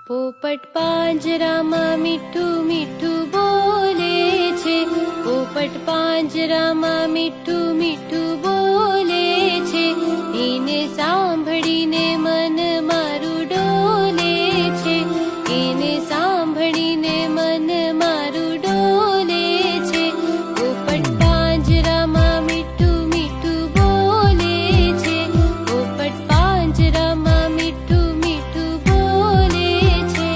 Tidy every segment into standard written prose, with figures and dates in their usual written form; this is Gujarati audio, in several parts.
પોપટ પાંજરામાં મીઠું મીઠું બોલે છે, પોપટ પાંજરામાં મીઠું મીઠું બોલે છે, એને સાંભળીને મન મારું ડોલે છે, એને સાંભળીને મન મારું ડોલે છે. પોપટ પાંજરામાં મીઠું મીઠું બોલે છે, પોપટ પાંજરામાં મીઠું મીઠું બોલે છે.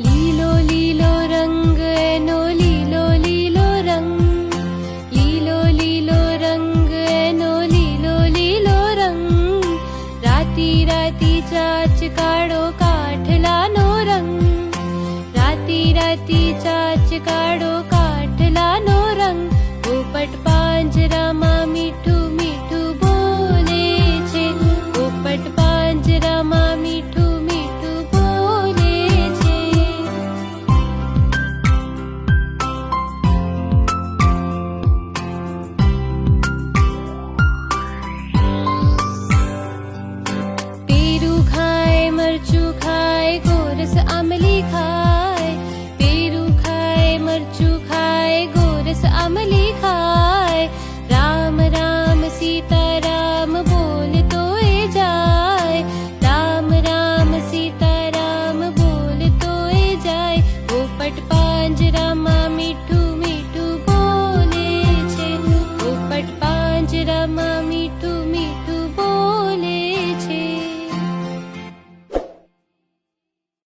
લીલો લીલો રંગ એનો લીલો લીલો રંગ, લીલો લીલો રંગ એનો લીલો લીલો રંગ, રાતી રાતી ચાચ કાળો કાઠલાનો રંગ, રાતી રાતી ચાચ કાળો કાઠલાનો રંગ. પોપટ પાંજરામાં મીઠું મીઠું બોલે છે, પોપટ પાંજરામાં મીઠું મીઠું બોલે છે. પેરું ખાય મરચું ખાય ગોરસ આમલી ખાય, પેરું ખાય મરચું ખાય ગોરસ આમલી ખાય,